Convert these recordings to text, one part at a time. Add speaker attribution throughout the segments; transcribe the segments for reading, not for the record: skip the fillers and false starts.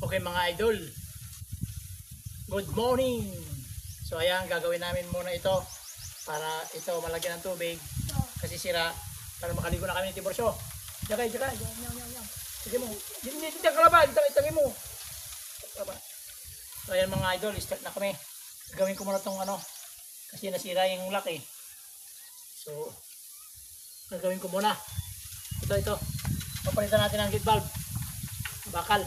Speaker 1: Okay mga idol, good morning. So ayan, gagawin namin muna ito para ito malagyan ng tubig kasi sira, para makaligo na kami ni Tiborcio. Diyan. Sige mo, dito kalaban, itagi mo. So ayan mga idol, start na kami. Gagawin ko muna itong kasi nasira yung lock eh. So gagawin ko muna ito papalitan natin ang gate valve, bakal.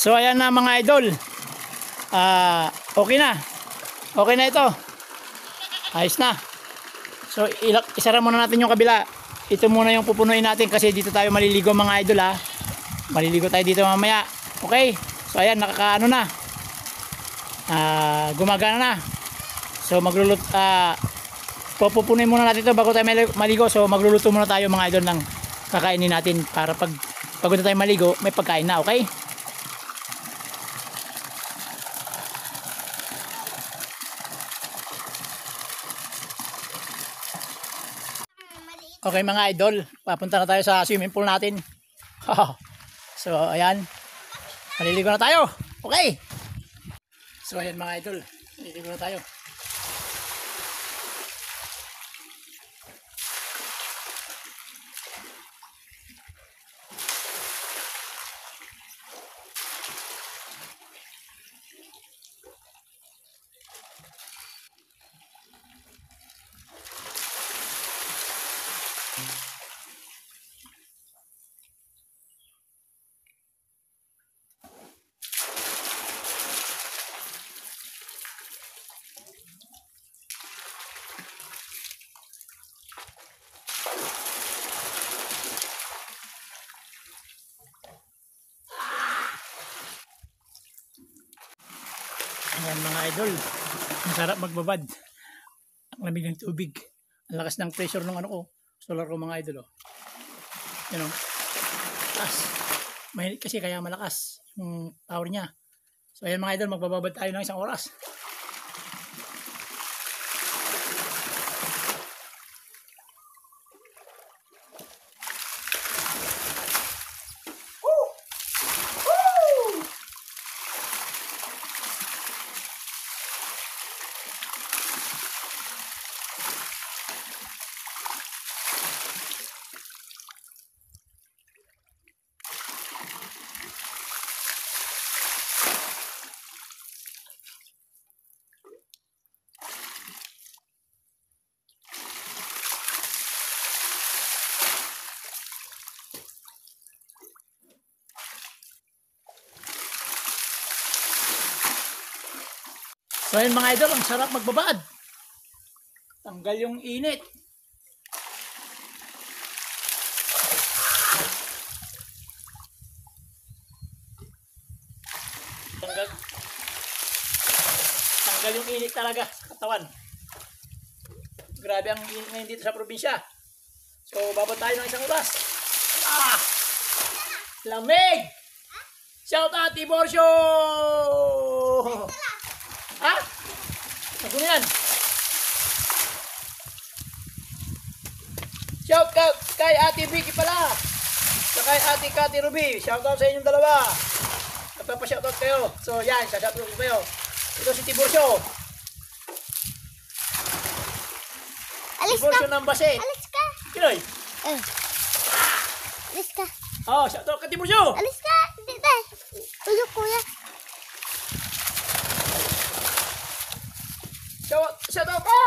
Speaker 1: So ayan na mga idol, okay na ito, ayos na. So isara muna natin yung kabila. Ito muna yung pupunuin natin kasi dito tayo maliligo mga idol ha. Maliligo tayo dito mamaya. Okay, so ayan, nakakaano na, gumagana na. So pupunuin muna natin ito bago tayo maligo. So magluluto muna tayo mga idol ng kakainin natin para pagod na tayo maligo may pagkain na. Okay. Okay mga idol, papunta na tayo sa swimming pool natin. So ayan, maliligo na tayo. Okay. So ayan mga idol, maliligo na tayo. Ayan mga idol, ang sarap magbabad. Ang lamig ng tubig, ang lakas ng pressure ng solar ko mga idol. Yan o, taas. Mahinit kasi kaya malakas yung power niya. So ayan mga idol, magbababad tayo ng 1 oras. So ayan mga idol, ang sarap magbabad. Tanggal yung init. Tanggal yung init talaga sa katawan. Grabe ang init ngayon dito sa probinsya. So babad tayo ng 1 oras. Lamig! Shout out Tiborcio! Ha? Ako na yan. Shout out kay Ate Vicky pala. At kay Ate Cathy Ruby. Shout out sa inyong dalawa. Nagpapa-shout out kayo. So yan, shout out ko kayo. Ito si Tiborcio. Alis ka. Tiborcio ng Base. Alis ka. Kinoy.
Speaker 2: Alis ka.
Speaker 1: Oh, shout out ka Tiburcio.
Speaker 2: Alis ka. Hindi tayo. Tuyok kuya.
Speaker 1: Shout out ka.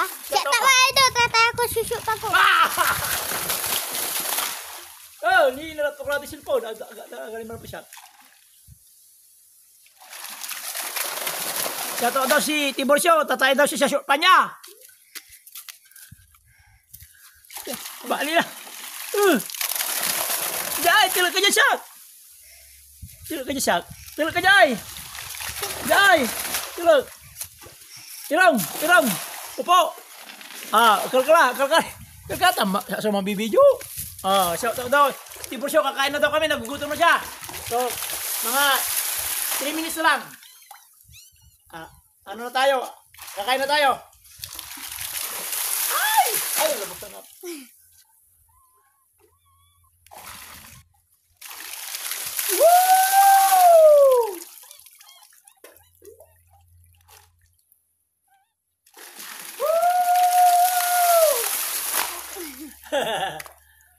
Speaker 2: Ah, siya tama idol. Tatay ako susu pa ko.
Speaker 1: Oh, nilalat ko natin cellphone. Galing mo na pa siya. Shout out daw si Tiburcio. Tatay daw siya sa short pa niya. Bali na. Jai, tilak ka dyan siya. Tilak ka dyan siya. Tilak ka dyan. Jai, tilak. Irong. Upo. Kalkala. Tama sa mga bibidyo. Shout out daw. Tiburcio, kakain na daw kami. Nagugutom na siya. So, mga 3 minutes na lang. Ano na tayo? Kakain na tayo. Ay, labas na. Woo!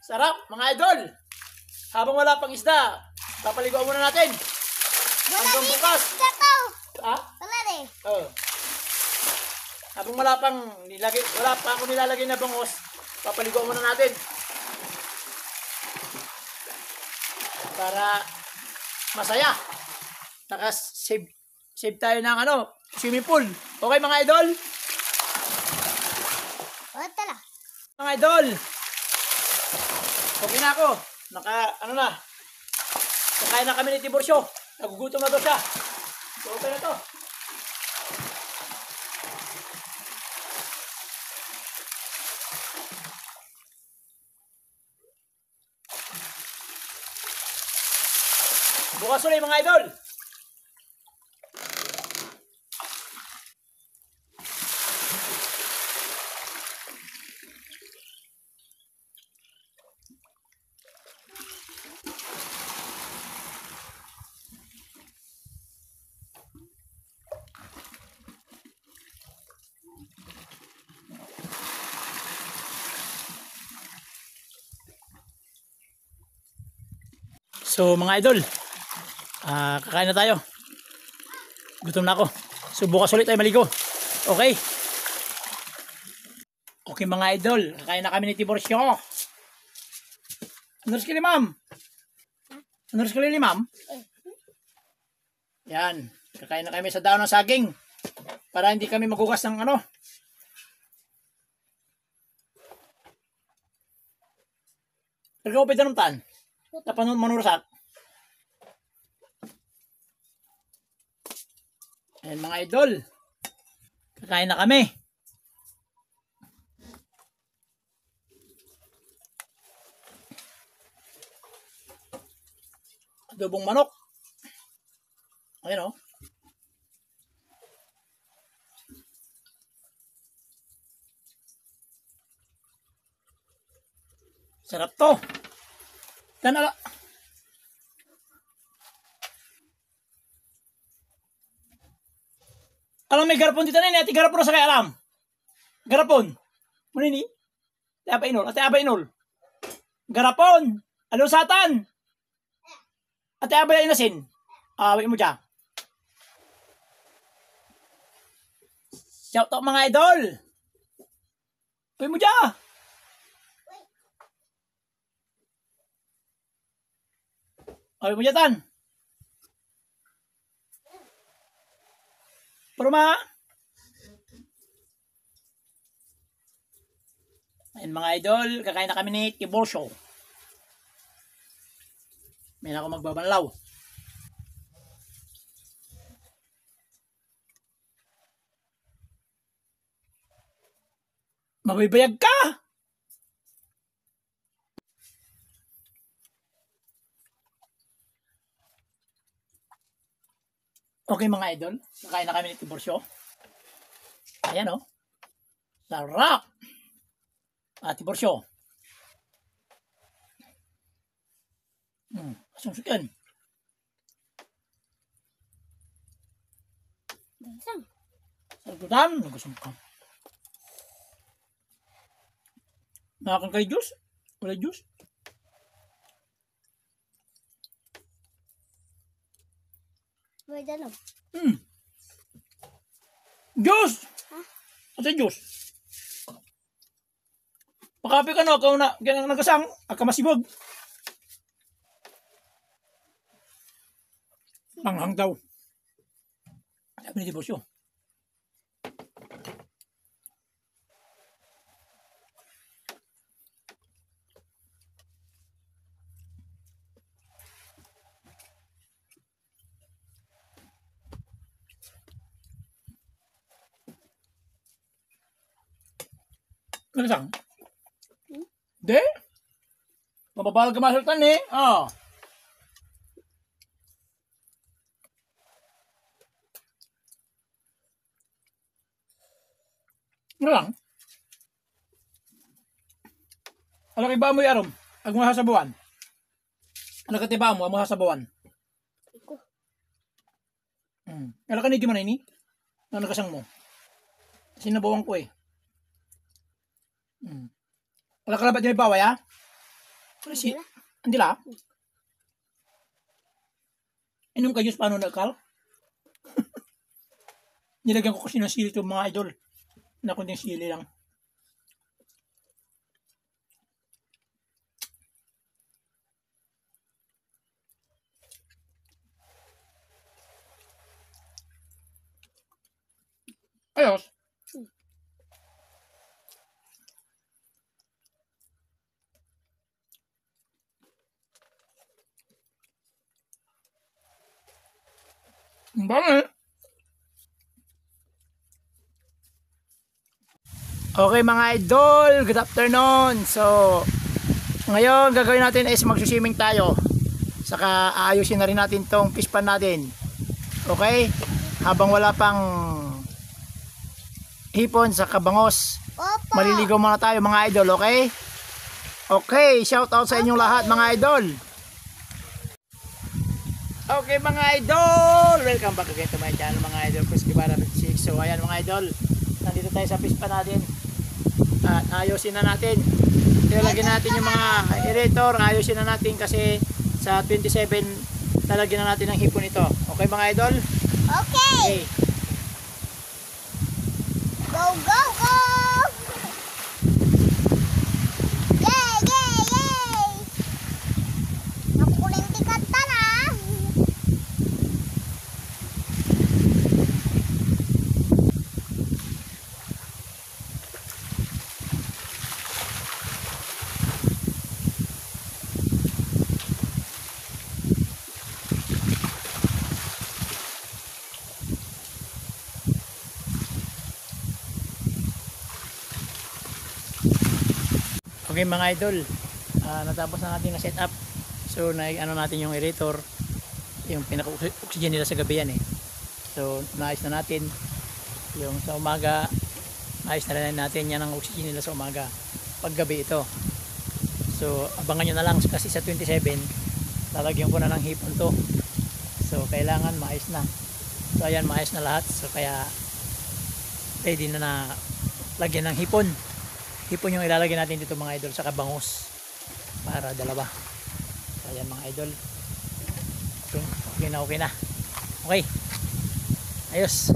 Speaker 1: Sarap, mga idol. Habang wala pang isda, papaliguan muna natin. Hanggang bukas.
Speaker 2: Wala rin.
Speaker 1: Habang wala pa ako nilalagay na bangos, papaliguan muna natin. Para masaya. Save tayo ng swimming pool. Okay mga idol?
Speaker 2: Wala lang.
Speaker 1: Mga idol. Okay na ako. Kakain na kami ni Tiburcio. Nagugutom na daw siya. So, okay na to. Bukas ulit mga idol. So mga idol, kakain na tayo. Gutom na ako. So bukas ulit tayo maligo. Okay? Okay mga idol, kakain na kami ni Tiburcio. Ano ka ni ma'am? Ano ka ni ma'am? Yan, kakain na kami sa daon ng saging. Para hindi kami magugas ng Kagawapit na ng tan. Tapan manurasak. Ayan mga idol. Kakain na kami. Adobong manok. Ayan o. Sarap to. Tanala. Alam may garapon dito na ati garapon sa kay alam. Garapon. Muna ni? Ate Aba Inol. Garapon. Ano satan? Ate Aba Inasin. Wait mo dyan. Shout out mga idol. Wait mo dyan. Wait mo dyan tan. Purma. Ayan mga idol, kakain na kami ni Tiburcio. May na ako magbabanlaw. Mabibayag ka! Okay mga idol, kakain na kami ni Tiburcio. Ayan o. Sarap! Tiburcio. Asong sukan. Sarap nagusumkan. Nakakan kay juice? Wala juice?
Speaker 2: may danog.
Speaker 1: Diyos! Ate Diyos. Pakapi ka no, kung nagasang, akamasibog. Manghang daw. Sabi ni Dibosyo. Nagasang? Hindi. Mababalag ka masultan eh. Oh. Ano lang? Alaki ba mo yung arom? Ag mo sasabuan? Alaki ba mo? Ag mo sasabuan?
Speaker 2: Iko.
Speaker 1: Alaki ni Juman ini? Ano nakasang mo? Sinabawan ko eh. Alaki labat yung may baway ha? Ano si? Andila? Inom ka Diyos paano nagkal? Nilagyan ko kasi ng sili ito mga idol. Na kunding sili lang. Ayos. Bakit? Okay mga idol, good afternoon. So, ngayon gagawin natin is magsuswimming tayo. Saka aayusin na rin natin tong fish pan natin. Okay? Habang wala pang hipon sa kabangos,
Speaker 2: Opo.
Speaker 1: maliligaw muna tayo mga idol, okay? Okay, shout out sa inyong lahat mga idol. Okay mga idol, welcome back again to my channel mga idol, Chris Guevara 56. So ayan mga idol, nandito tayo sa fish pan natin. At ayusin na natin. Ilalagyan natin yung mga aerator, ayusin na natin kasi sa 27 lalagyan na natin ng hipon ito. Okay mga idol?
Speaker 2: Okay.
Speaker 1: Okay.
Speaker 2: Go, go, go! Yay, yay, yay! Nakukulinti kanta na.
Speaker 1: Okay mga idol, natapos na natin na setup. So ano natin yung aerator, yung pinaka-oxygen nila sa gabi yan eh. So naayos na natin yung sa umaga, naayos na rin natin yan ang oxygen nila sa umaga. Pag gabi ito. So abangan nyo na lang kasi sa 27 lalagyan ko na ng hipon to. So kailangan maayos na. So ayan, maayos na lahat. So kaya ready na lagyan ng hipon. Hipon yung ilalagay natin dito mga idol sa kabangos para dalawa. So ayan mga idol, okay na. Okay, ayos.